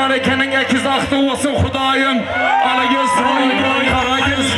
Mareke'nin ekiz aktı olsun Hudayım. Alagöz, Karagöz, Alagöz,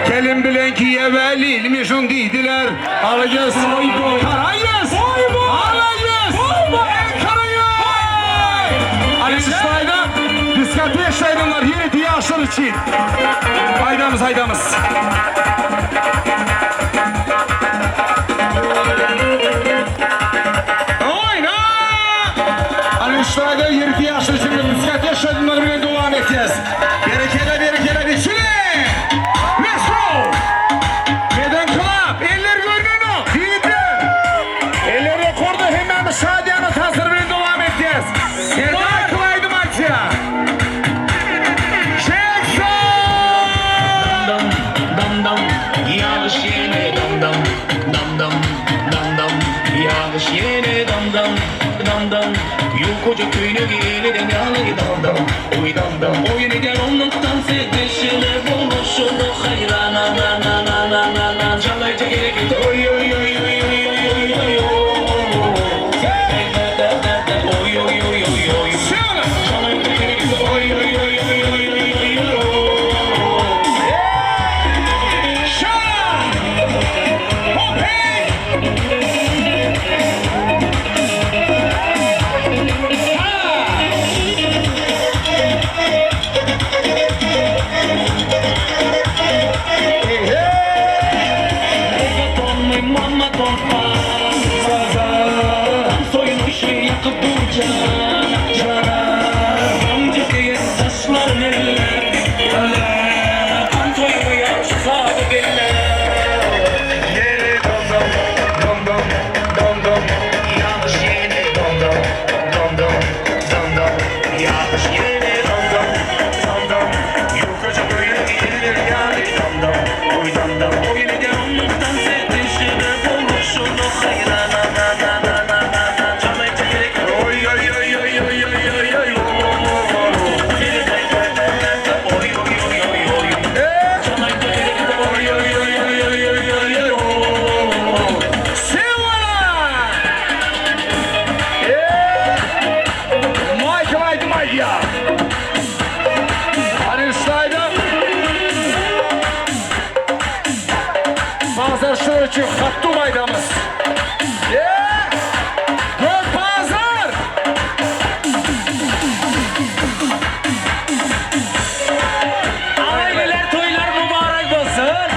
Kelin bilen ki evveli ilmişun deydiler. Alagöz, Karagöz, Alagöz, Karagöz. Aliştay'da diskatli şaydınlar 7 yaşlar için. Haydamız. Oyna! Aliştay'da 7 yaşlar için diskatli şaydınlar bile devam edeceğiz. Berekele biçili. Let's go! Neden club? Eller görünüyor. Değildi. Eller rekordu hemen müsaadeyle tasır bile devam edeceğiz. Serdar Kılaydı maçı. Jackson! Dam yağış yine dam yağış yine dam yok koca köyünü yeniden yağlayı dam oy dam oyunu gel onluktan sevdeşine buluşunu hayrana na çalayca gerek oy Şu hattı maydamız. Gölpazar. Aileler toylar mübarek olsun.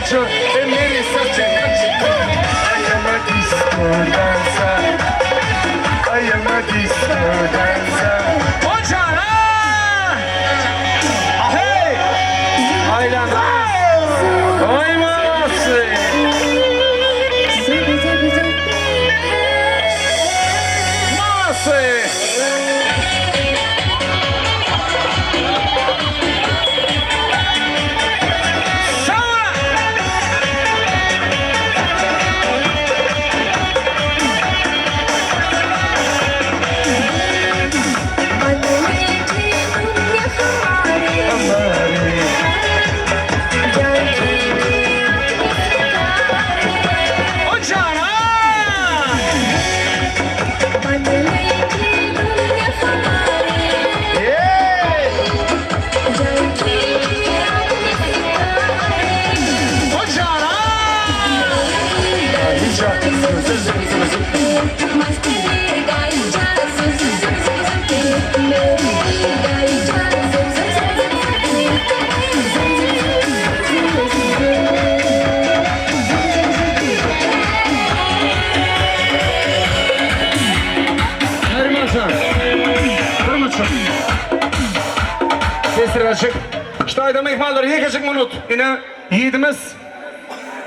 Kaçı, elleri saçı kaçı. Ayama disco dansa. Ayama disco dansa. Ocağına! Ahey! Aylanmaz! Oymazsın! Nasıl? Açık. İşte ayda mehmanları yekecek minut. Yine yiğidimiz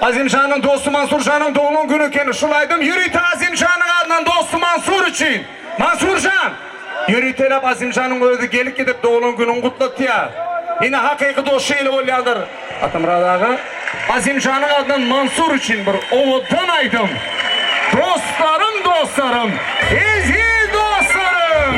Azimşan'ın dostu Mansur Can'ın doğum günü kendi şulaydım. Yürüyte Azimşan'ın adından dostu Mansur için. Mansur Can. Yürüytelep Azimşan'ın öyle gelip gidip doğum gününü kutlattı ya. Yine hakiki dost şeyle oluyorlar. Atımradağı Azimşan'ın adından Mansur için bir ovadan aydım. Dostlarım. İzil dostlarım.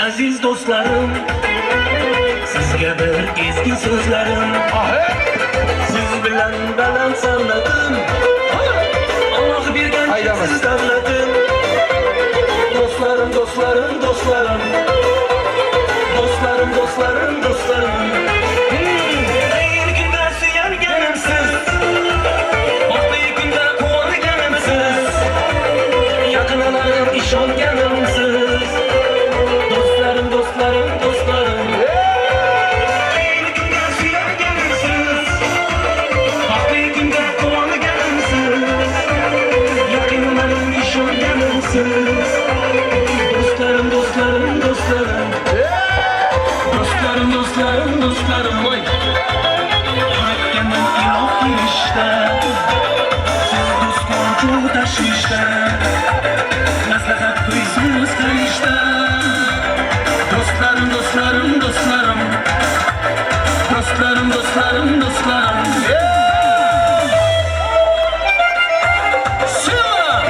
Aziz dostlarım, sizge bir eski sözlerim. Siz bilen ben sanladım, Allah birden siz davladım. Dostlarım, dostlarım, dostlarım, dostlarım, dostlarım, dostlarım. Bir günde süyen gelimsiz, bak bir günde kovan gelimsiz, yakınlarım iş ol gelimsiz. Dostlarım, dostlarım. Bir günde süren gelirsiz, bak bir günde kovanı gelirsiz, yakınlarım iş ol gelirsiz. Dostlarım, dostlarım, dostlarım, dostlarım, dostlarım, dostlarım. Oy, yürekkenin ilah girişte, siz dost komşu taşışta, maslahat kuysunuz kalışta. Dostlarım, dostlarım, dostlarım, dostlarım, dostlarım, dostlarım. Sıra!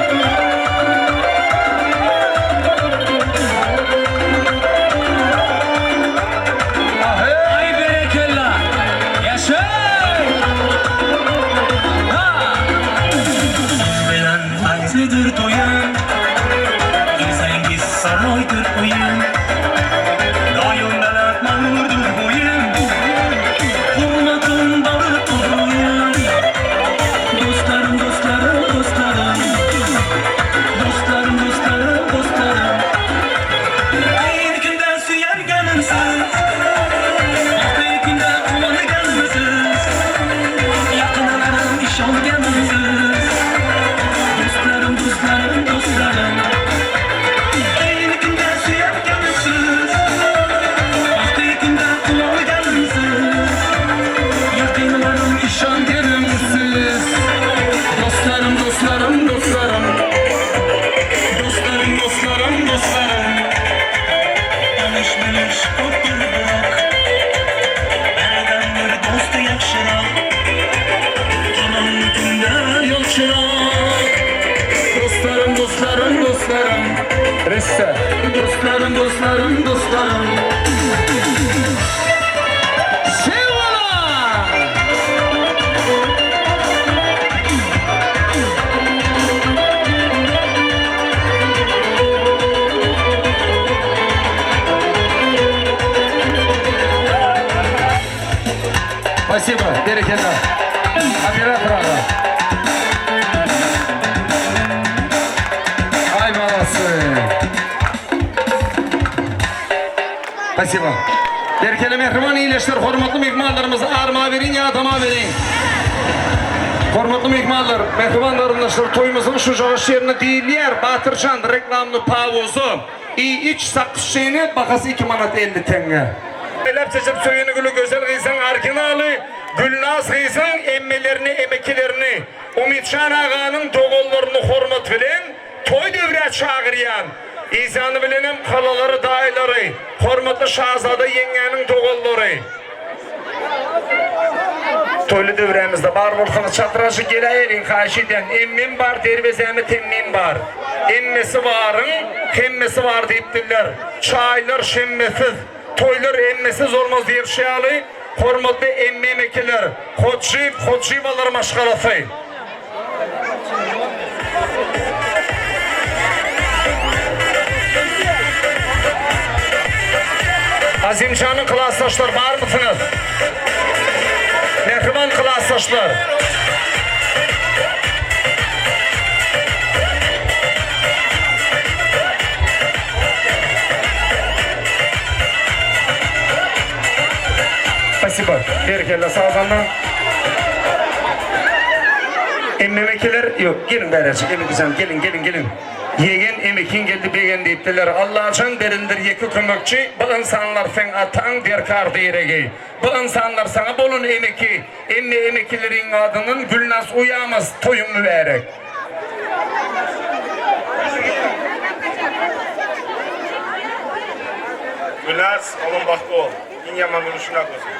Ay berekella, yaşa! Siz bilen fayzidir toyun, İnsangiz saraydır oyun. Risse. Dostlarım, dostlarım, dostlarım. Sevvala! Спасибо, Берекелlah. Spasiba. Berkele mehriban iyileştir. Hormatlı mehmanlarımızı arma verin ya adama verin. Hormatlı mehmanlar, mehriban arındaşlar toyumuzun şu jağış yerine değiller. Batırcan reklamlı pavozu. İç sakışçığını bakası 2 manat 50 tenge. Elep çeçip suyunu gülü güzel gıysan arkinalı. Gülnaz gıysan emmelerini, emekilerini. Umitşan ağanın doğullarını hormat bilen. Toy dövre çağıryan. İzanı bilenim kalaları dayıları. Hormatlı şahzada yengenin doğulları. Toylu dövremizde bar bolsanız çatıraşı geleyerin karşıdan. Emmim var, derbezemi temmim var. Emmesi varın, hemmesi var deyiptiler. Çaylar şemmesiz, toylar emmesiz olmaz deyip şeyalı. Hormatlı emmemekiler, Hoçivalar maşgalası. Azimcan'ın klastaşlar var mısınız? Mehriban klastaşlar. Spasiba. Berkelle sağdandan. Emmemekiler yok. Gelin beraber. Gelin. Yegen emekin geldi begen deyiptiler. Allah'ın derindir yeki kömekçi. Bu insanlar sen atan der kardı yeregi. Bu insanlar sana bolun emeki. Emekilerin adının Gülnaz uyamaz toyun mübarek. Gülnaz, oğlum bak ol. Yaman gülüşüne koysun.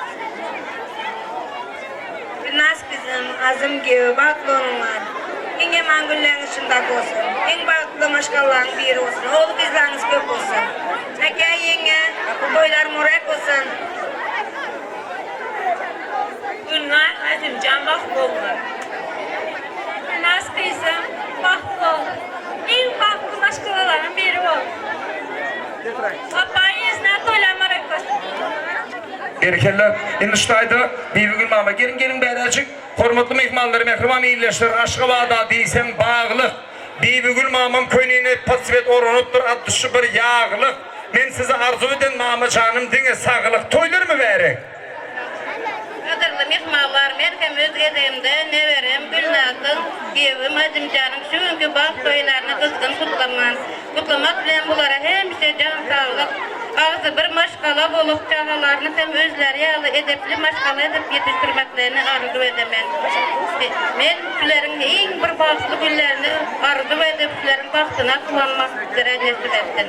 Gülnaz kızım, azım gibi baklığın var. En yaman güllerin içinde olsun. En baklı maşgalların biri olsun. Oğlu kızlarınız köp olsun. Eke yenge, boylar morak olsun. Gülnaz Azimcan baklı olur. Gülnaz kızım baklı ol. En baklı maşgalaların biri ol. Papayın yüzüne toylamarak olsun. Berkelle, eniştayda bir mama. Gelin beraber. Hormatlı mehmanları mehriban iyileştir. Aşkı vada değilsen bağlı. Bir mamam köyüne pasvet oranıptır. Addışı bir yağlı. Men size arzu eden mama canım dine sağlık. Toylar mı verek? Kadarlı mehmanlar, merkem öz edemde ne verem Gülnaz'ın evim Azimcan'ın şu günkü bak toylarını kızgın kutlamak bilen bulara hemşe can sağlık. Ağzı bir maşgala bolup çağalarını hem özleri yalı edepli maşgala edip yetiştirmeklerini arzu edemem. Men şuların en bir başlı günlerini arzu edip şuların baktına kullanmak üzere nesip ettim.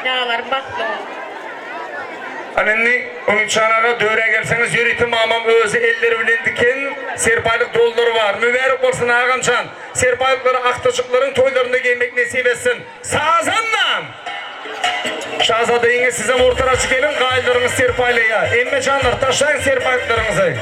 Çağaların başlı olsun. Anenni, Umitşanağa döre gelseniz yönetim mamam özü elleri bilendiken serpaylık dolları var. Mübarek olsun ağamcan. Serpaylıkları aktacıkların toylarında giymek nasip etsin. Sağzanlam! Şahzade yenge size ortaraçı gelin gaylarınız serpaylıya. Emme canlar taşlayın serpaylıklarınızı.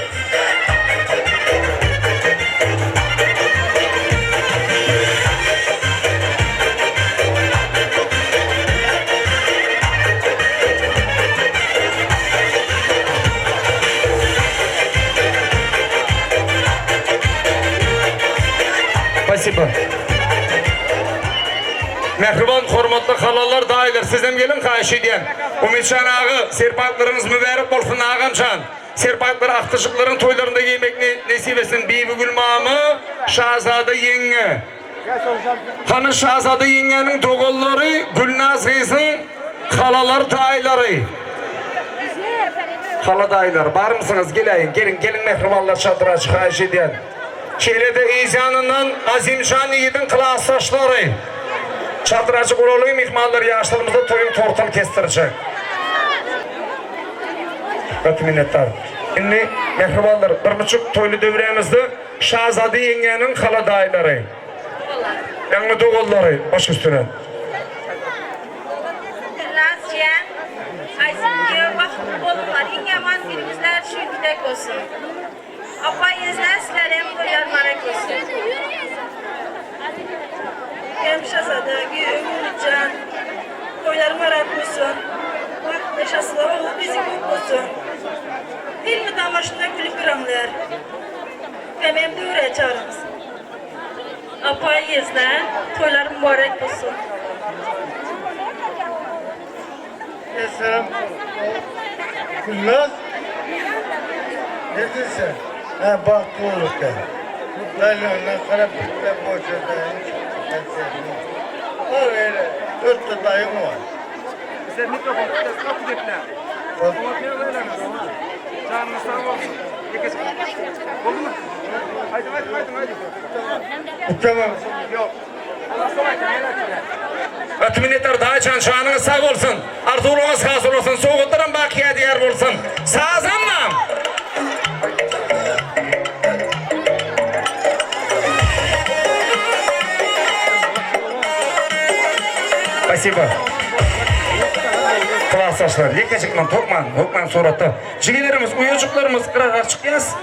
Spasiba. Mehriban hormatlı halalar dayılar sizden gelin karşıdan. Umitşan ağı serpaylıklarınız mübarek olsun ağamcan. Serpaylıkları aktışıkların toylarında giymek nasip etsin. Bibi Gülmamı Şahzade yenge. Hanı Şahzade yengenin doğulları Gülnaz kızın halalar dayıları. Hala dayılar var mısınız? Gelin mehribanlar çadıra karşıdan. Şehrede İzyanından Azimcan Yiğit'in klasaşları. Çadıracı kurulu mihmanları yaşlarımızda toyun tortal kestirecek. Öt minnettar. Şimdi mehribanlar 1,5 toylu dövremizde Şahzade yengenin hala dayıları. Yani doğulları baş üstüne. Gülnazcan, Azim'e bakıp olurlar. En yaman günümüzler şükürlük olsun. Apa yüzler sizlerem koyarmarak olsun. Hem Şahzade, Gülnazcan, koyarmarak olsun. Bak yaşasılar oğlu bizi kök olsun. Filmi damaşında gülüp duramlar. Hem de öyle çağırırız. Apa yüzler, toylar mübarek olsun. Esselam. Gülnaz. Ne diyorsun? Ha bak doğru ki. Dayılarına karapıkla boşada. O öyle. 4 dayım var. Bize mikrofon kapı depler. Canınız sağ olsun. Oldu mu? Haydi. Tamam. Yok. Ötümünetler daha canınız sağ olsun. Arzulunuz hazır olsun. Soğukların bakiye diğer olsun. Sağ zamlam. Спасибо. Klaslaşlar, yekecikman, tokman suratı. Cigilerimiz, uyucuklarımız kırar açık yaz.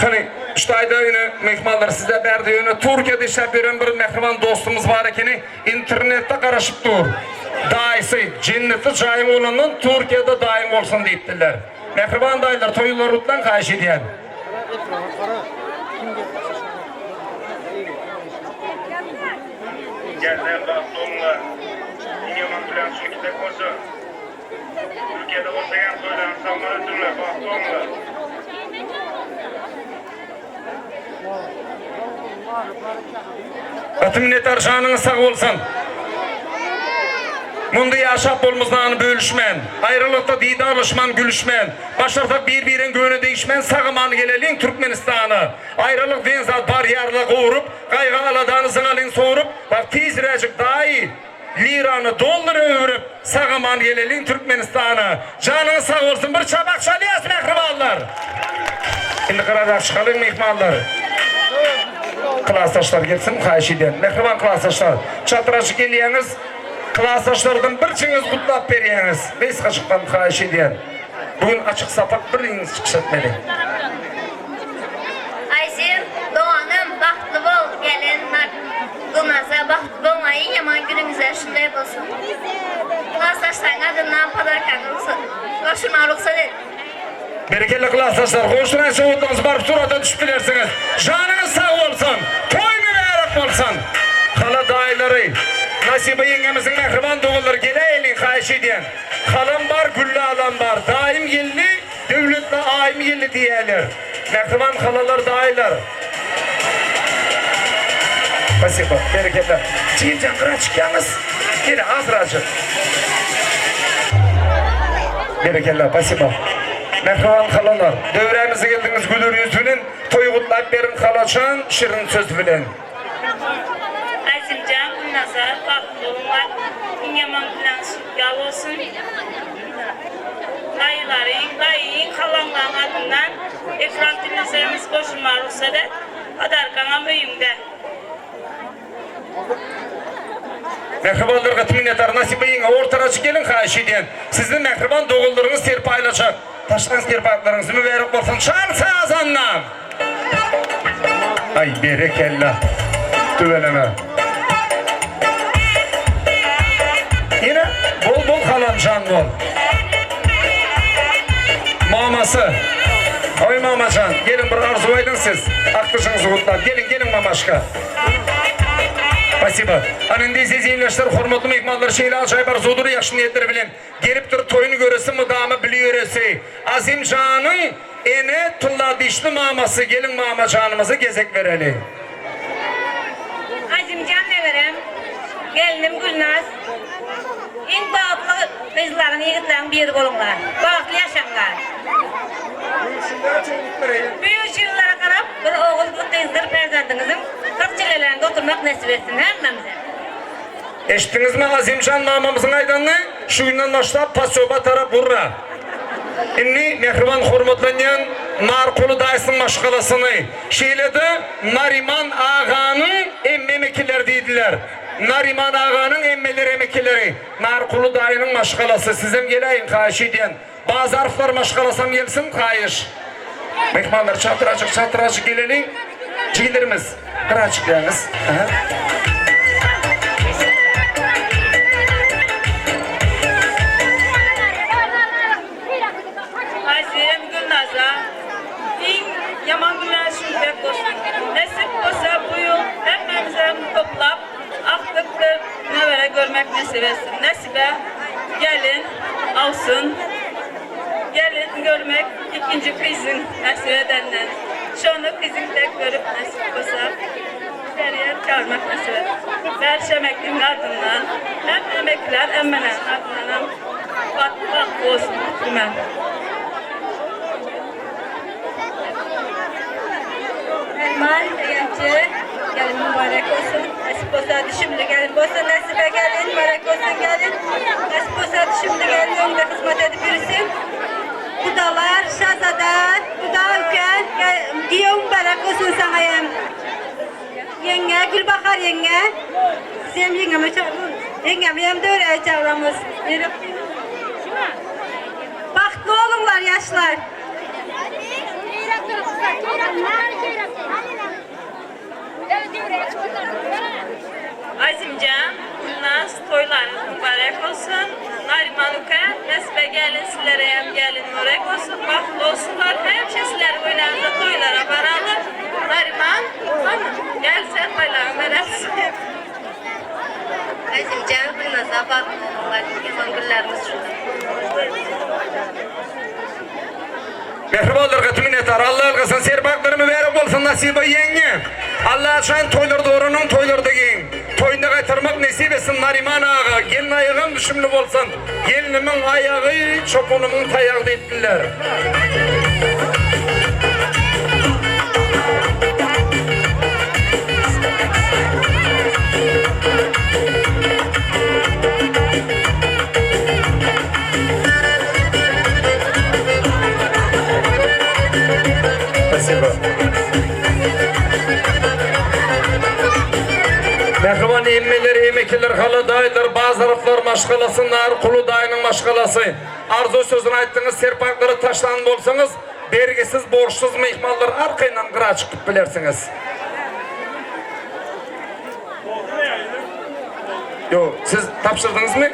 Hani işte ayda yine mehmanlar size berdiğini Türkiye'de işe veren bir mehriban dostumuz var ekeni internette karışıp dur. Daisi cennetli cayım olanın Türkiye'de daim olsun deyiptiler. Mehriban dayılar toyular utlan kayış ediyen. Gelden baktı onunla. İnyaman bilen şu kitap olsa. Türkiye'de olsa yan soylan sanmalı türler baktı onunla. Ötümünetler canınız sağ olsun. Munda yaşap olmazdan bölüşmen, ayrılıkta didarlaşman gülüşmen, başarda bir-birin gönü değişmen, sağıman gelelin Türkmenistan'ı. Ayrılık denzat bariyarla qoğurup, qayğı aladanı zınalın soğurup, bak tizrecik dahi liranı dolları öğürüp, sağıman gelelin Türkmenistan'ı. Canınız sağ olsun, bir çabak çalıyaz mehribanlar. Şimdi kırarak çıkalım mehmanları. Klasaşlar gelsin kayşiden. Mehriban klasaşlar, çatıraşı geliyeniz, klasaşlardan bir çiniz kutlap beriyeniz. Beş kaşıktan kayış ediyen. Bugün açık sapak biriniz çıkışatmeli. Ayşem, doğanım, bahtlı bol, gelin, Gülnaz'a bahtlı olmayın, yaman günümüzde şunday olsun. Klasaşların adından padarkan olsun. Koşuma ruhsat edin. Berekeli klasaşlar, koşturan soğuduğunuz barıp surata düştülersiniz. Canınız sağ olsun, toy mübarek olsun. Hala dayıları, Nasibe yengemizin mehriban doğulları geleylin kayış ediyen. Kalan var, güllü alan var. Daim geldi, devletle aim geldi diyeler. Mehriban halalar dayılar. Спасибо, bereketler. Çiğince kıra çıkıyorsunuz. Geri azracık. Bereketler, спасибо. Mehriban halalar, dövremize geldiniz gülür yüzünün. Toy kutlayıp verin halaçan, şirin söz bilen. Azimcan, Gülnaz'a, bahtlı olmak, yaman bilen yal olsun. Dayıların, kalanların adından ekran dinleyicilerimiz koşulma ruhsatı Adarkan'a mühimde. Mehribanlarga minnettar Nasibe yenge ortaraçı gelin kayış ediyen. Sizin mehriban doğullarınız terpaylaşak. Taştan terpaylarınızı mübarek olsun. Şansı azanlam. Ay berekella. Düveleme. Yine bol kalan can bol. Maması. Oy mamacan, gelin bir arzu aydın siz. Aktışınızı kutlar. Gelin mamaşka. Спасибо. Anında siz yenileştir, hormatlı mehmanlar şeyle acayip arzudur, yaşlı niyetleri bilen. Gelip dur toyunu göresi, mıdamı biliyoresi. Azim canın ene tulla dişli maması, gelin mama canımızı gezek verelim. Azimcan ne verem? Gelinim Gülnaz. En bağlı kızların, yigitlerin bir olunlar. Bağlı yaşamlar. Büyük yıllara karab bir oğul bu tezdir perzendinizin 40 çilelerinde oturmak nasip etsin hemmemize. Eşittiniz mi Azimcan mamamızın aydanını? Şu günden başlayıp pasoba taraf vurra. İnni mehriban hormatlanyan Narkulu dayısının maşgalasını şeyledi Nariman Ağa'nın emmemekiler deydiler. Nariman Ağa'nın emmeleri emmekileri. Narkulu dayının maşgalası. Sizem geleyin kayış ediyen. Bazı harflar maşgalasam gelsin kayış. Mehmanlar çatıracık gelelim. Cigilerimiz. Kıracık yalnız. Azim Gülnaz'a en yaman gülen şüphek olsun. Nasip olsa bu yıl hemmemize toplap aklıklı nevere görmek nasip etsin. Nasibe gelin alsın. Gelin görmek ikinci kızın nasip edenler. Şonu kızın da görüp nasip olsa seriye çağırmak nasip eder. Berş emeklinin adından hem emekliler hem benim adından vakti olsun. Bilmem. Erman Egenci, gelin mübarek olsun. Nasip olsa şimdi gelin olsa nasibe gelin, mübarek olsun gelin. Nasip olsa şimdi gelin, önünde hizmet edip yürüsün. Kudalar, Şahzade, Kuda Üken, diyor mübarek olsun sana yem. Yenge, Gülbahar yenge. Bizim yengeme çağırın. Yengem yem de öyle çağıramız. Baktlı olunlar yaşlar. Azimcan, Naz, toylarınız mübarek olsun. Nariman Uka, nesibe gelin, sizlere hem gelin mübarek olsun. Baklı olsunlar, hemşe sizler oylarınızda toylara varalım. Nariman, gel sen toylarını verirsin. Azimcan, Gülnaz'a baklı olunlar. Yaman günlerimiz şu. Mehribanlar katımın etar. Allah algasın serbaklarımı verip olsun nasibe yenge. Allah şan toylar doğrunun toylarda giyin. Toyunda kaytarmak nasip etsin Nariman ağa. Gelin ayağın düşümlü olsun. Gelinimin ayağı, çopunumun tayağı ettiler. Спасибо. Mehriban emmeler, emekiler, haladaylar, bazarıklar maşgalasınlar, kulu dayının maşgalası. Arzu sözünü ayttınız, serpakları taşlan bolsanız, bergesiz, borçsuz mehmallar arkayla kıra çıkıp bilersiniz. Yok, siz tapşırdınız mı?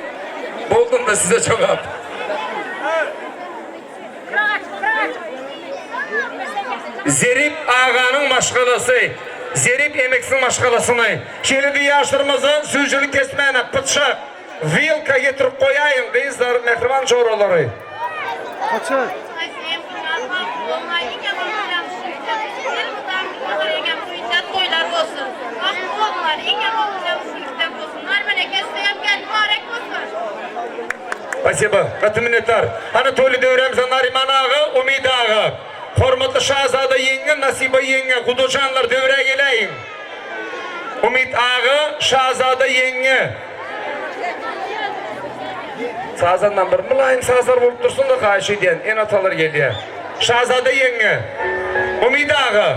Buldum da size çok ab. Zerip ağanın maşgalası. Zerip emeksin maşgalasını. Şelidi yaşlarımızı sözcülük kesmeyene pıtşak, vilka getirip koyayım kızlar mehriban çoğraları. Kaçar. Toylar olsun. Baklı olunlar, ilk yapalım kitap olsun. Narmene kesteyem gel, mübarek olsun. Спасибо. Katı Hani toylu devremizden Nariman ağa, Umid ağa. Hormatlı Şahzade yenge, Nasibe yenge, kudocanlar devre geleyin. Umid ağa, Şahzade yenge. Sazandan bir mülayim sazlar bulup dursun da karşı diyen, en atalar geliyor. Şahzade yenge, Umid ağa.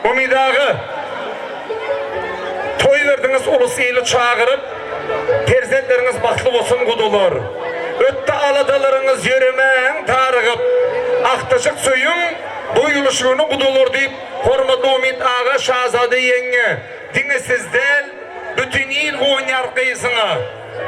Umid ağa. Toy verdiniz ulus eli çağırıp, perzentleriniz baklı olsun kudular. Ötte aladalarınız yöremen tarıgıp, aktaşık suyun bu yılışığını kudulur deyip, hormatlı Umid ağa, Şahzade yenge. Dine sizden bütün il oynar kıyısına,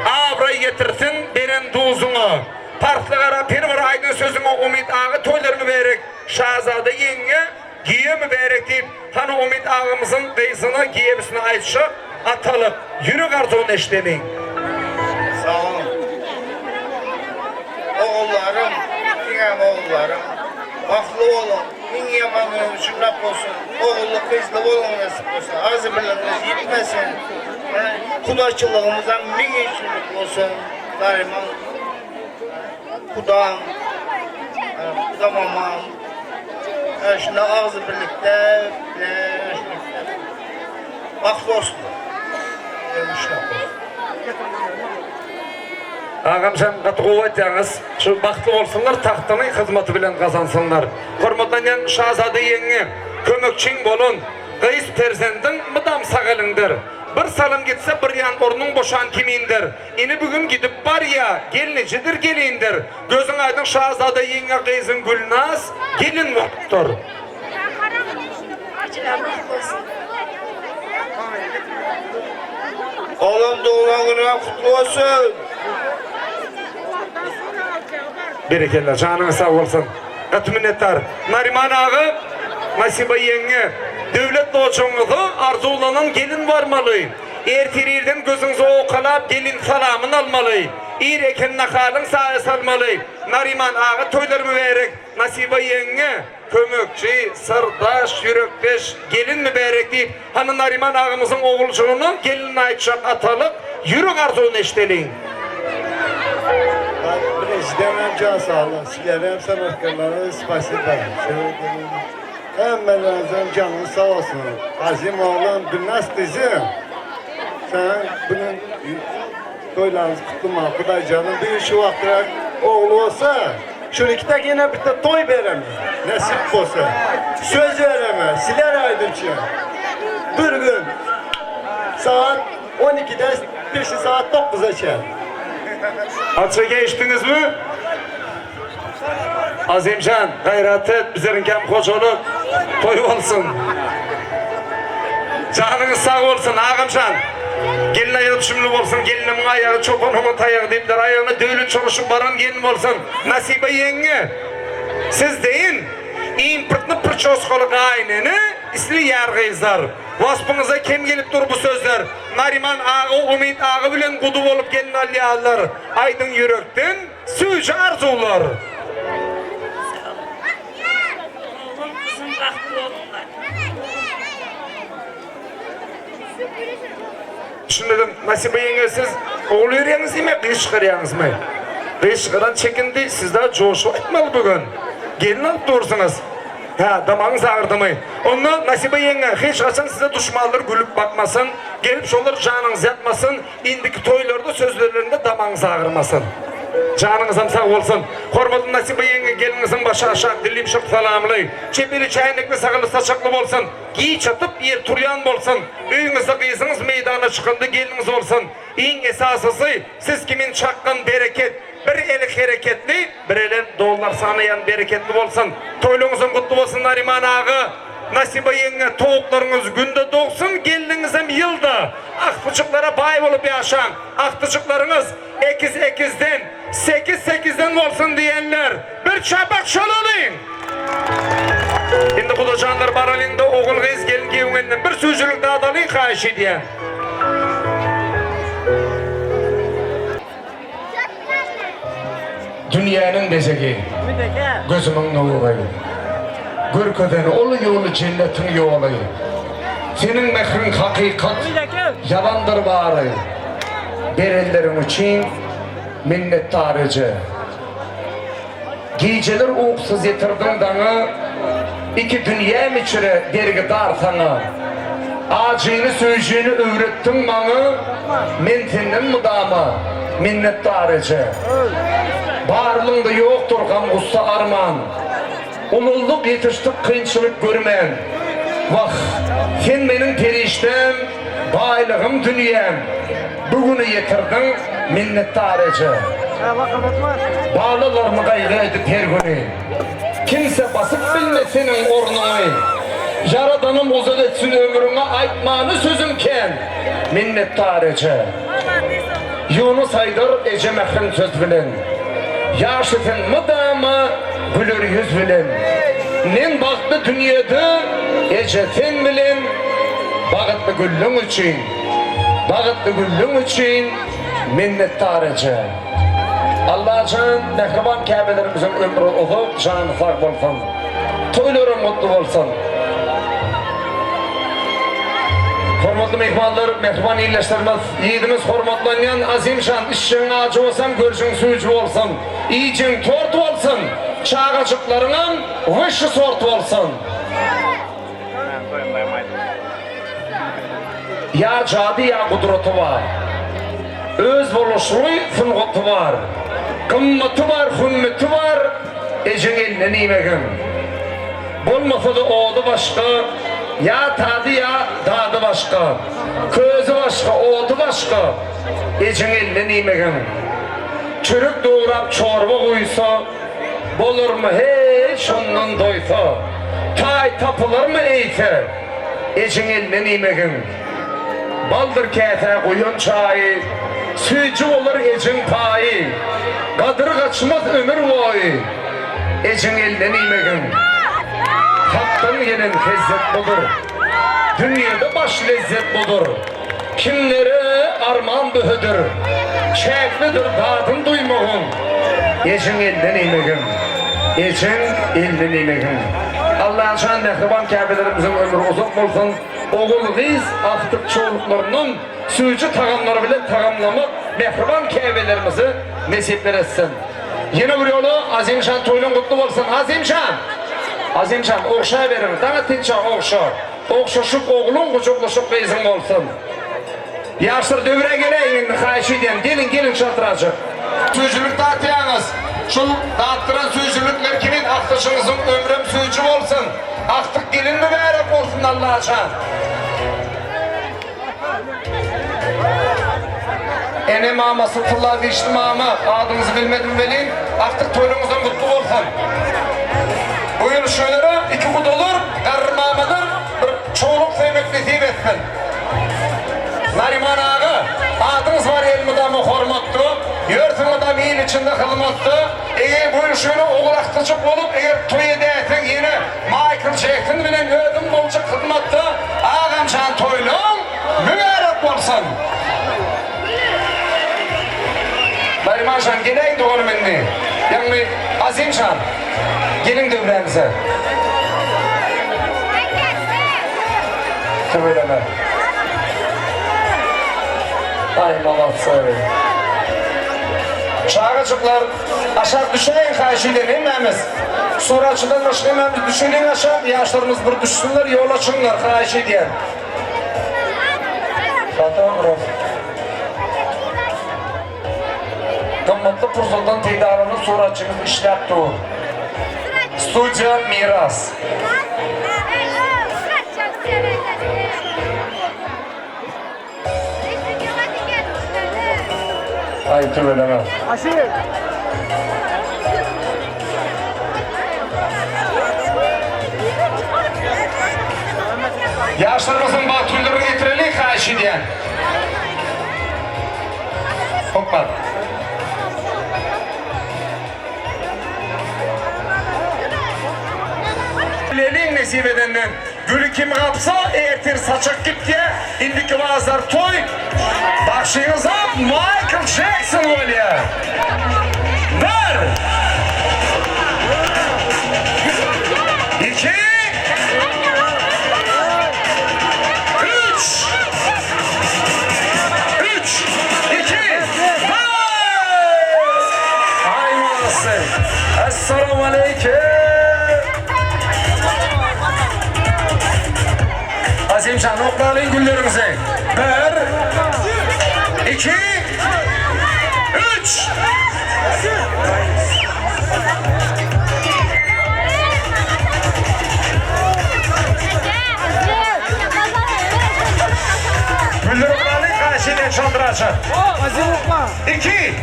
avrayı getirsin beren duzuna. Parklılara bir var aydın sözüne Umid ağa toylarını vererek, Şahzade yenge giyemi vererek deyip, hani Umid ağamızın kıyısına giyemesine aytışa atalıp, yürü kartonu eşlemeyin. Sağ olun. Oğullarım, diyem oğullarım, aklı olun, min yamanın şunlap olsun, oğullu kızlı olun nasip olsun, azı biliniz yetmesin, kudaçılığımıza min işçilik olsun, Nariman, kudam, kudamamam, şuna ağzı birlikte, aklı olsun, şunlap olsun. Ağam sen katı kuvvet yalnız, şu baktı olsunlar, tahtını hizmeti bilen kazansınlar. Hormatlanan Şahzade yenge, kömekçin bolun, kıyız perzendin mıdam sağalındır. Bir salım gitse bir yan ornun boşan kimindir. İni bugün gidip var ya, gelinicidir gelindir. Gözün aydın Şahzade yenge kıyızın Gülnaz, gelin vakıttır. Oğlum doğulan gününe kutlu olsun. Berekeler, canın sağ olsun. Katı minnettar. Nariman ağa, Nasibe yenge, devlet loçonuzu arzulanan gelin varmalı. Ertirirden gözüňizi okalap gelin salamyn almaly. Ir eken nakalın sağa salmalı. Nariman ağa toylarımı vererek Nasibe yenge, kömökçi, sırdaş, yürekteş, gelin mi berek deyip hani Nariman ağamızın oğulcuğunu gelin aytacak atalıp yürük arzunu eşteleyin. Prezident can sağ olun. Sizlere hem sanatkarlara spasiba. Hemen canınız sağ olsun. Azim oğlan Gülnaz kızı. Sen bunun toylarınızı kutlama. Kuday canım bir şu vaktirak oğlu olsa şunikte yine bir de toy veremez. Nasip olsa. Söz veremez. Siler aydınca. Bir gün saat 12'de peşi saat 9'a çel. Atça geçtiniz mi? Azimcan, gayret et, bizlerin kem koçoluk, toy olsun. Canınız sağ olsun ağamcan. Gelin ayağı düşümlü olsun, gelinimin ayağı çobanımın tayağı deyipler, ayağına dövülü çalışıp baran gelin olsun. Nasibe yenge, siz deyin, impırtını pırçoskalık aynını, isli yargıyızlar. Vaspınıza kim gelip dur bu sözler? Nariman ağı, Umit ağı bilen kudu olup gelin alyalar. Aydın yürekten, suyucu arzular. Oğlum kızım bahtlı oldular. Düşündüm, Nasibe yenge siz oğul yürüyeniz mi, kıyı çıkarıyorsunuz mu? Kıyı çıkaran çekindi, siz daha coşu etmeli bugün. Gelin alıp durursunuz. Ha, damağınız ağırdı mı? Onu Nasibe yenge, hiç kaçan size düşmanlar gülüp bakmasın, gelip şunlar canınız yatmasın, indiki toylarda sözlerinde damağınız ağırmasın. Canınız sağ olsun. Hormatlı Nasibe yenge gelinizin başı aşağı dilim şıp salamlı. Çepeli çayınlıklı sağılı saçaklı olsun. Giy çatıp yer turyan olsun. Öyünüzde kıyısınız meydana çıkındı geliniz olsun. En esasısı siz kimin çakkın bereket. Bir eli hareketli, bir eli dolar sanayan bereketli olsun. Toylunuzun kutlu olsun Nariman ağı. Nasibe yenge toğuklarınız günde doğsun, gelinizim yılda. Aktıcıklara bay olup yaşan. Aktıcıklarınız ekizden, 8-8'den olsun diyenler. Bir çapak şolalıyın. Şimdi kudacanlar baralinde oğul kız gelin gevmenden bir sözcülük daha dalayın kayışı diye. Dünyanın bezegi, gözümün nuru. Görkeden olu yolu cennetin yolu. Senin mehrin hakikat, yalandır bari. Berenlerin için minnettarıcı. Geceler uğuksuz yetirdin dana, iki dünya içire dergi dar sana. Acını sözcüğünü öğrettin bana, men senden mudama minnettarıcı. Barlığında yoktur gam usta arman. Umulluk yetiştik kıyınçılık görmen. Vah, sen benim periştem, baylığım dünyam. Bugünü yetirdin minnettarıcı. Bağlılarımı gayrı edip her günü. Kimse basıp bilme senin ornunu. Yaradanım uzun etsin ömrüne aytmanı sözümken minnettarıcı. Yunus Aydar Ece Mehrin söz bilen. Yaşıtın mıdama gülür yüz bilen. Nen baktı dünyada Ece sen bilen. Bağıtlı güllüm için, bağıtlı güllüm için minnettarıcı. Allah'ın mehriban Kâbelerimizin ömrü uzun, canı sağ olsun. Toylarım mutlu olsun. Hormatlı mehmanlar, mehriban iyileştirmez. Yiğidimiz hormatlanyan azimşan, işçinin acı olsan, görüşün suyucu olsun. İyicin tort olsun, çağacıklarının vışı sort olsun. Ya cadı ya kudreti var. Öz boluşluğu fınğıtı var. Kımmeti var, hümmeti var. Ecin eline nimeğin. Bulmasa da oğlu başka. Ya tadı ya dadı başka. Közü başka, oğlu başka. Ecin eline nimeğin. Çürük doğrap çorba koysa. Bolur mu hiç ondan doysa. Tay tapılır mı eğite. Ecin eline nimeğin. Baldır kete koyun çayı. Suyucu olur ecin payı. Kadır kaçmaz ömür boyu. Ecin elden imeğin. Tattan yenen lezzet budur. Dünyada baş lezzet budur. Kimlere arman bühüdür, şevklidir dadın duymağın. Eçin elden eymegin, eçin elden eymegin. Allah'ın şan mehriban kâbelerimizin ömrü uzak olsun. Oğul kız aktık çoğuluklarının suyucu tagamları bile tagamlamak mehriban kâbelerimizi nesipler etsin. Yine bir yolu Azimşan toylun kutlu olsun. Azimşan okşa verin. Daha tinçe okşa. Okşaşıp oğlun kucuklaşıp bezin olsun. Yaşlar dövre geleyim kayışı edeyim. Gelin şatıracı. Sözcülük dağıtıyağınız. Şu dağıttıran sözcülükler kimin aktışınızın ömrüm sözcü olsun. Aktık gelin mübarek olsun Allah'a şan. Ene mama, Sıfırlar Vişli mama, adınızı bilmedim velin, aktık toylumuzdan mutlu olsun. Bu yıl şöylere 2 kut olur, karır mamadır, bir çoğuluk sevmek nasip etsin. Nariman ağı, adınız var elmi damı hormattu, yörtünü da mil içinde kılmattı. Eğer bu yıl şöyle oğul aktıcık olup, eğer toy edetin yine Michael Jackson bilen ödüm bolcuk kılmattı, ağam şan toylum, mübarek olsun. Nariman şan geleydi onu benimle. Yani Azimşan, gelin dövremize. Kıvırlama. Ay malatsı. Çağırıcıklar aşağı düşeyin karşıyla inmemiz. Sonraçıdan başlamamız düşeyin aşağı. Yaşlarımız bir düşsünler, yol açınlar karşı diye. Fotoğraf. Kımmetli Purzul'dan teydarını sonraçımız işletti o. Stüdyo Miras. Ay tüveleme. Yaşlarımızın batüllerini getirelim karşı diyen. Hoppa. Lelin nesip edenden gülü kim kapsa ertir saçak gitti indiki vaazlar toy başınıza Michael Jackson oluyor. Bir 2 3 2 Ay maalesef. Esselamu Aleyküm. Azimşan oklayın güllerimize. 1 2 3 Güller oklayın karşıyla çaldıraçı. 2 3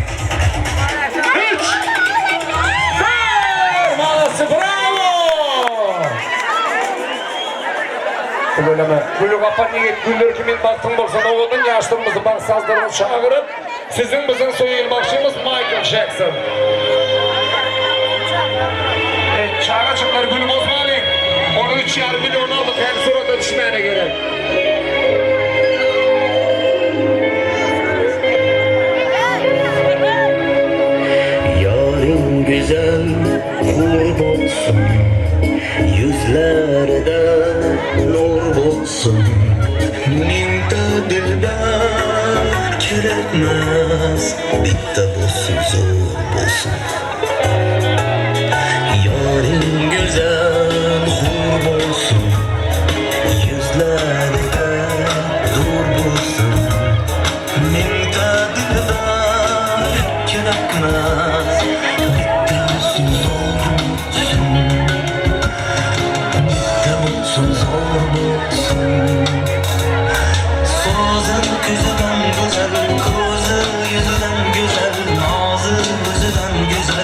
Maalesef bravo. Gülüleme. Gülü kapan yigit, güller kimin baktın bolsa oğlun yaşlarımızı bak sazlarını çağırıp sizin bizim soyulmakçımız Michael Jackson. Çağıracaklar gülü bozmalıyım. Onu 3,5 milyon aldık hem surata düşmeyene göre. Yarın güzel hur olsun, yüzlerde nur olsun. Mingde dilber kerekmez, bitti olsun zor olsun. Yarın güzel hur olsun, yüzlerde nur olsun. Mingde dilber kerekmez, bitti olsun zor olsun. Zor olsun. Sözün gözüden güzel, gözü yüzüden güzel, nazı gözüden güzel.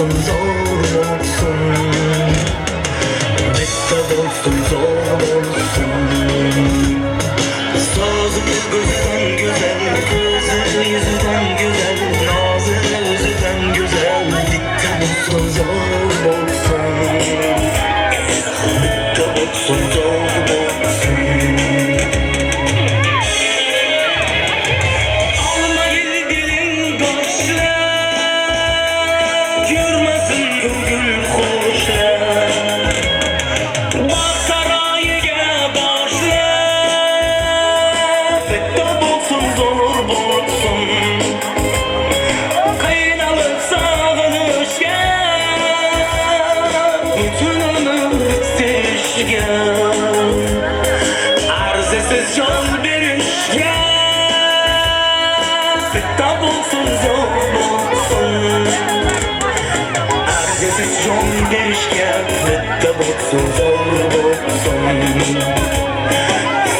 bolsun zor bolsun Bitta bolsun zor bolsun Sazı gözden güzel Gözü yüzüden güzel Nazı özüden güzel Bitta bolsun zor bolsun Bitta bolsun zor bolsun Alma dilin başla Görmesin gül hoşla Bak sarayıga başla Bitta bolsun zor bolsun Kıynalık sağınışga Bütün ömür sevişga Arzesiz can berişga Bitta bolsun zor bolsun Arzesiz can berişga Bitta bolsun zor bolsun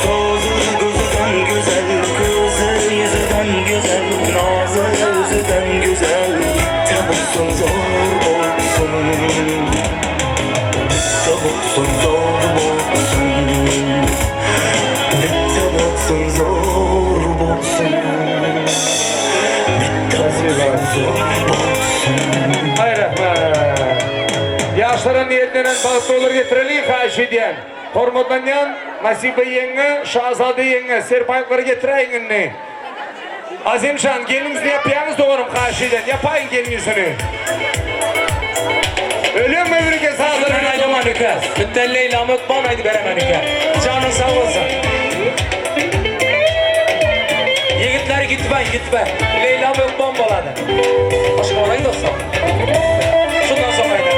Sözü gözüden güzel Gözü yüzüden güzel Nazı özüden güzel Bitta bolsun zor bolsun Bitta bolsun zor bolsun Bitta bolsun zor bolsun Bitta bolsun zor bolsun Hay rahmat. Yaşlara niyetlenen balıklı olur getirelim karşı diyen. Hormatdan yan Nasibe yenge, Şahzade yenge, Serpaylıkları getireyim ne? Azimşan geliniz ne yapıyorsunuz doğrum karşıdan? Yapayın geliniysini. Ölüm ömrüke sağlarına aylamanıka. Bütün Leyla Mükban haydi beremenike. Canın sağ olsun. Yigitler gitme. Leyla Mükban boladı. Aşkım orayı dostum. Şundan sonra haydi.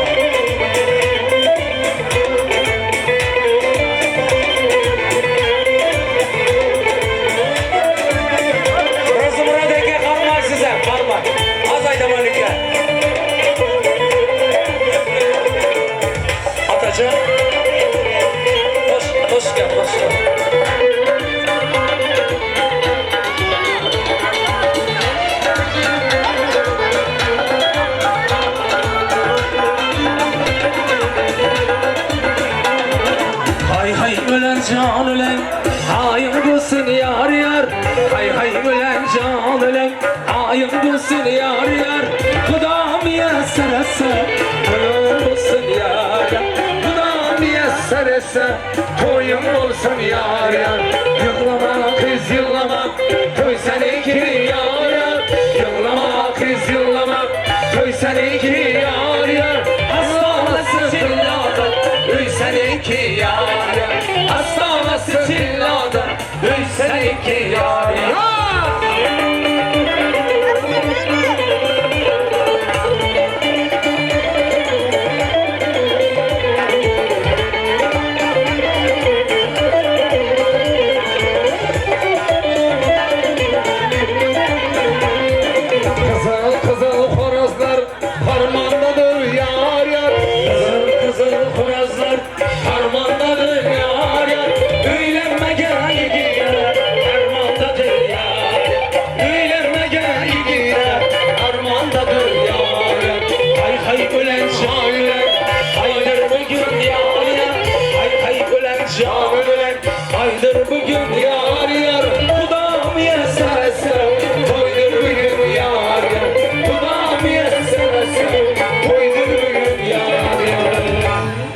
Burası buradaki karma size. Karma. Az ayda manike. Atacı. Hoş gel. Hay ölen can ölen Hayım gülsün yar yar Hay ölen can ölen Hayım gülsün yar yar Kudam yeser etse Hayım gülsün yar yar Kudam yeser etse Toyum olsun yar yar Yıklama kız yıklama Toy seninki yar yar Yıklama kız yıklama Toy seninki yar yar Hastalası çillada Öy seninki yar yar Hastalası çillada Öy seninki yar yar Kızıl horozlar harmandadır yar yar Kızıl horozlar harmandadır yar yar Öylenme gel gider harmandadır yar yar Öylenme gel gider harmandadır yar yar Hay ölen can ölen Haydır bugün yar yar Hay ölen can ölen Haydır bugün yar yar Kudam yeserse Toydur bugün yar yar Kudam yeserse Toydur bugün yar yar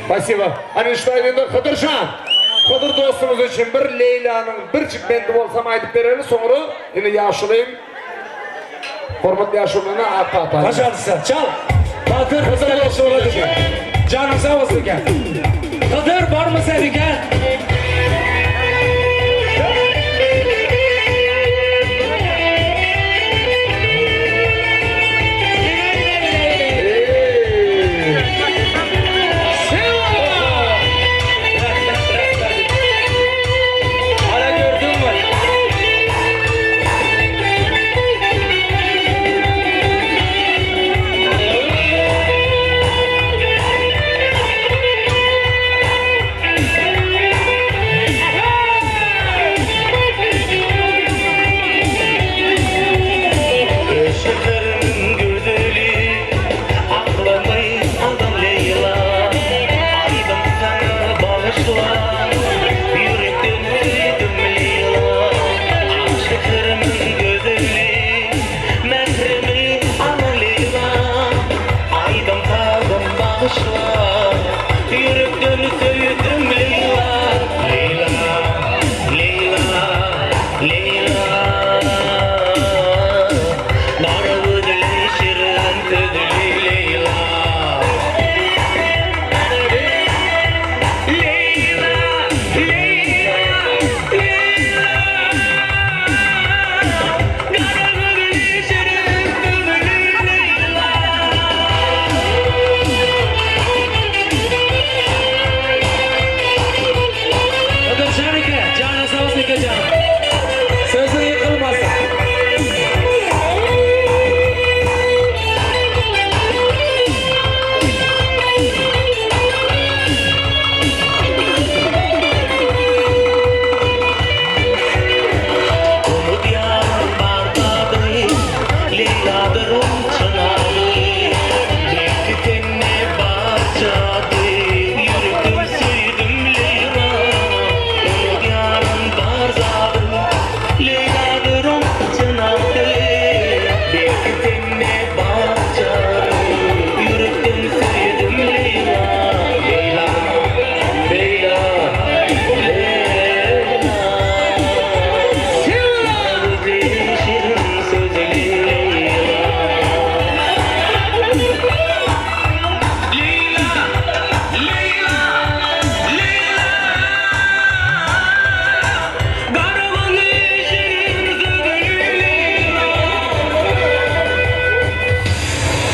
Спасибо. Einstein'da Kıdırşan. Kıdır dostumuz için bir Leyla'nın bir çık bendi olsam aydıp verelim sonra yine yaşlıyım. Hormatlı yaşlılığına ata. Başarısı. Çal. Kıdır Kıdır olsun olacak. Canım sağ olsun gel. Kıdır var mı seni gel.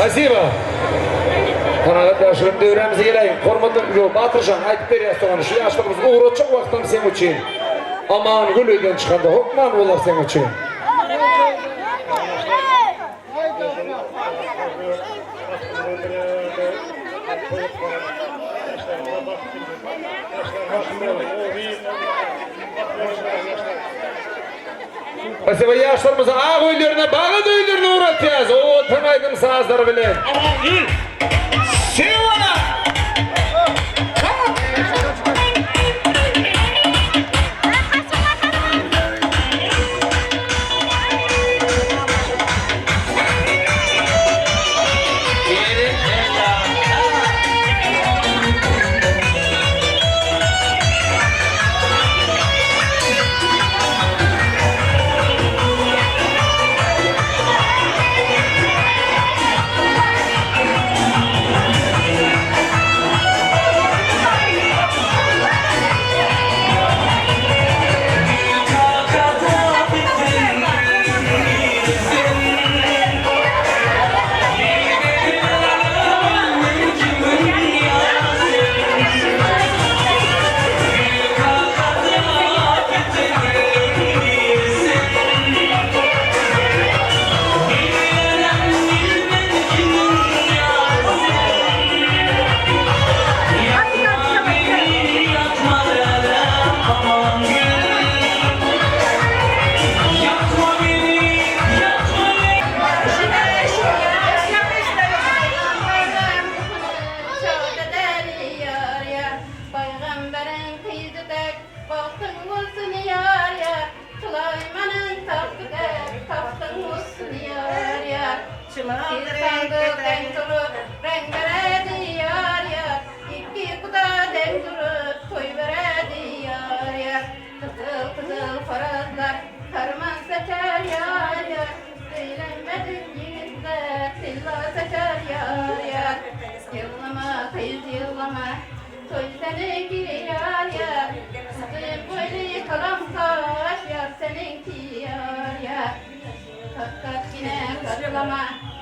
Спасибо. Qanaat yaşırım dövremize geleyin. Hormatlı yok, Batırcan aytıp beriyaz toğanı. Şu yaşlarımız uğraşacak vaxtım sen için. Aman gül öden çıkanda hokman olar sen için. Spasibo yaşlarımıza ağ öyllerine, bağı da öyllerine uğratacağız. O tanaydım sazları bilen. Aman gül. Sevana!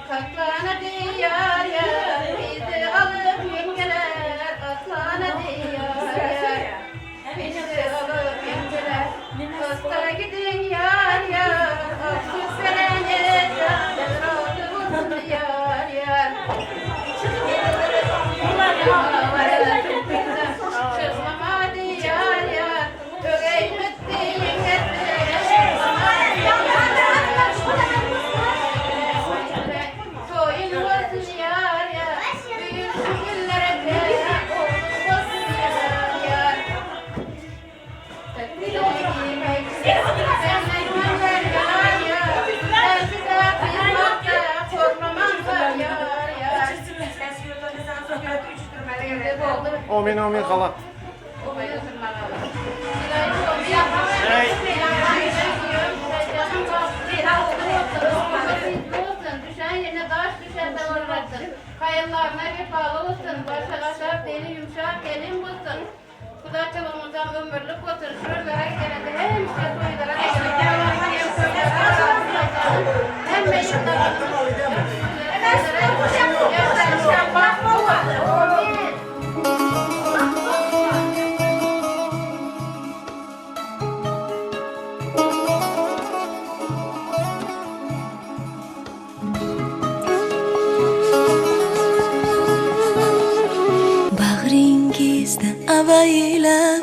Kaklana diyar ya, bizi alıp yengeler, aslana diyar ya, bizi alıp yengeler, dostlara gidin yar ya, aksız verene canlar razı olsun yar ya. Çıkmama diyar ya, ögey mütti Amin amin hala. Düşen yerine taş düşen de olmasın. Kayalarına vefalı olsun. Başa kaşar deli yumuşak gelin bulsun. Kuda çalımızdan ömürlük olsun. Şuralara gelende hem işte soylara hem meyillerine avaylab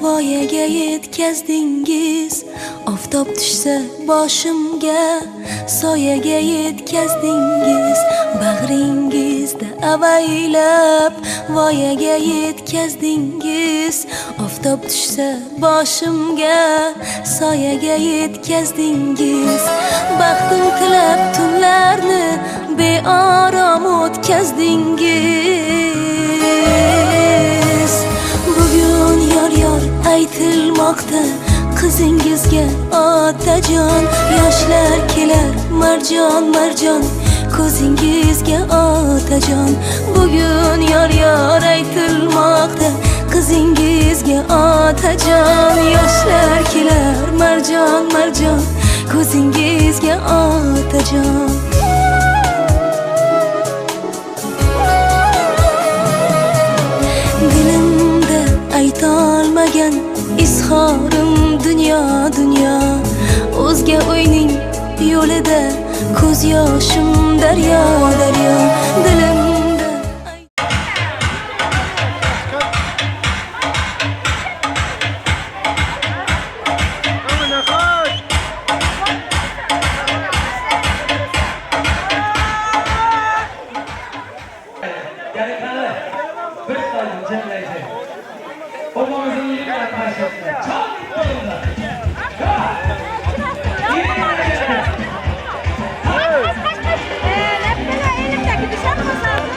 voyaga yetkazdingiz oftob tushsa boshimga soyaga yetkazdingiz bag'ringizda avaylab voyaga yetkazdingiz oftob tushsa boshimga soyaga yetkazdingiz baxtim tilab tunlarni beorom o'tkazdingiz bugun yor aytilmoqda qizingizga otajon yoshlar kelar marjon ko'zingizga otajon bugun yor aytilmoqda qizingizga otajon yoshlar kelar marjon ko'zingizga otajon aytolmagan izhorim dunyo dunyo o'zga o'yning yo'lida ko'z yoshim daryo daryo dilimda Bir kaldım cemleyecek. Babamızın yeni arkadaşlarına çok yolunda. Elimdeki düşen masası.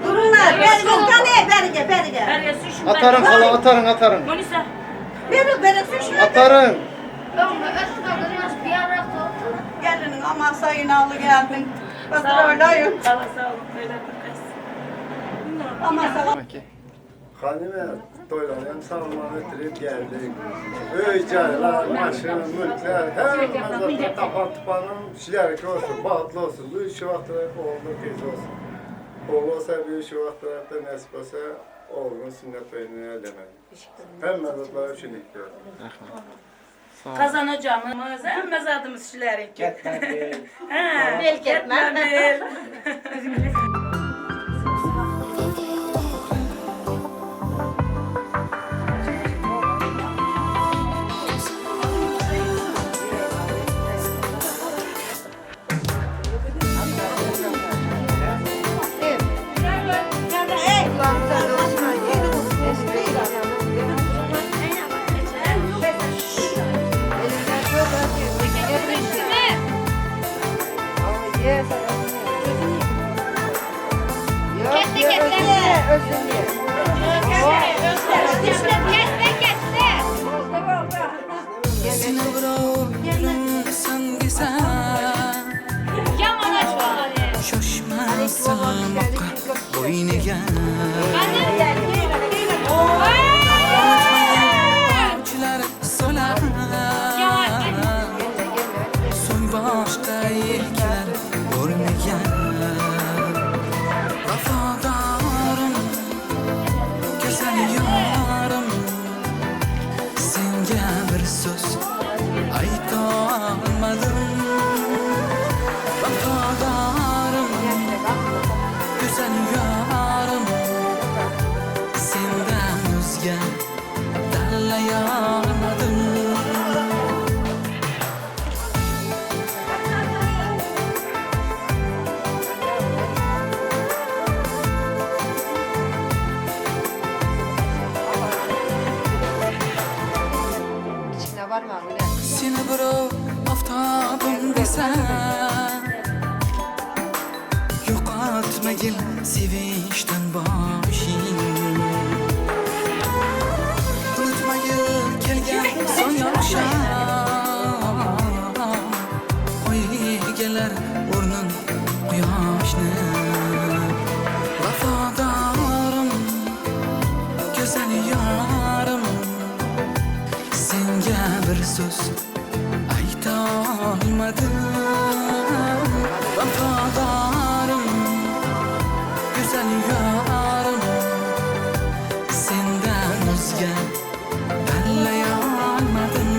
Durunlar, berge. Atarın hala, atarın. Berge, Atarın. Gelinin ama sayınalı geldin. Pazarlayın. Ama sağ Hanime toylanan salman ötürüp geldik. Öycaylar, maşın, mülkler, her mazatda tapan tupanın şilerki olsun, bahtlı olsun. Bu şu vaxtda oğlu kız olsun. Oğlu olsa bir şu vaxtda da nasip olsa oğlunun sünnet toyunu eləməli. Hem mazatlar üçün ikliyor. Kazanacağımız en mezadımız şilerin ki. Belki etmem. Seni bırak aftabım desem Yok atma gel sevinçten başın Unutma gel kelgen son akşam Oy gelir ornun quyoshni Vafadarım güzel yarım Senga bir söz aytolmadim Vafadarım güzel yarım Sendan o'zga tanlayolmadim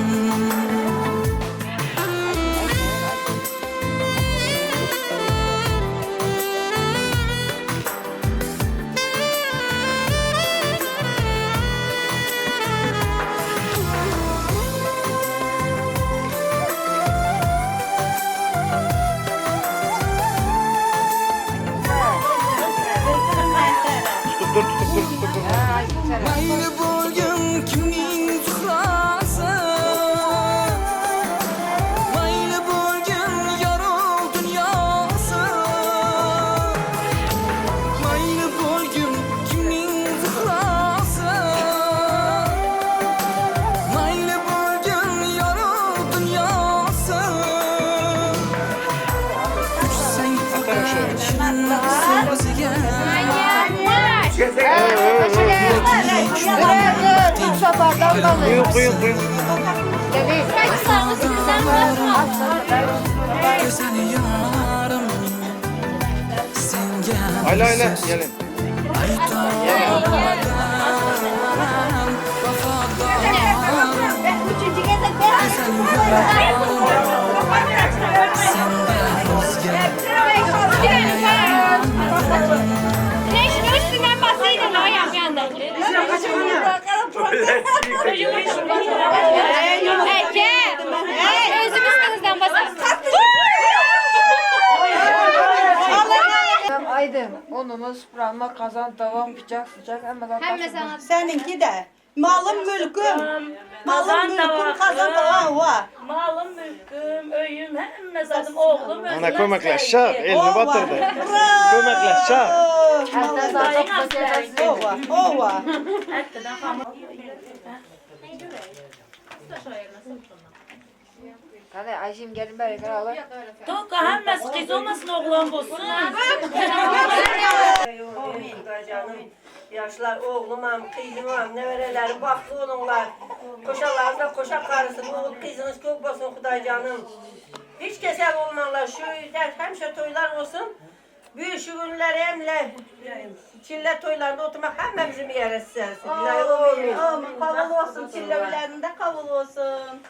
Mayli bo'lgin kimning zuhrasi Mayli bo'lgin yorug' dunyosi Mayli bo'lgin kimning zuhrasi Mayli bo'lgin yorug' dunyosi Kuchsang faqat so'ziga Kuyun. Güzel yarım Senga Ayla gelin. Üstünden basaydım o yapyandı. Özüm üstünüzden basın. Aydın, unumuz, sprama, kazan, tavam, bıçak, sıcak, hem Hem sana. Seninki de. Malım mülküm. Malım Kazan mülküm tavakım. kazan tavakım var. Malım, mülküm, öyüm, hemme zadım oğlum. Ana kömekleş çağır. Elini batırdı. Bravo. Kömekleş çağır. Ova. Hadi Ayşem gelin böyle karalar. Toka hemmesi kız olmasın oğlan bulsun. Canım. Yaşlar oğlumam, kızımam, neverelerim, baklı onunlar. Koşalarda koşak karısın, oğul kızınız kök basın Kuday canım. Hiç kesel olmanlar, şu hemşe toylar olsun. Büyük şu günler hemle, çille toylarında oturmak hemmemizin bir yere sersin. Amin. Kavul olsun, çillelerinde kavul olsun.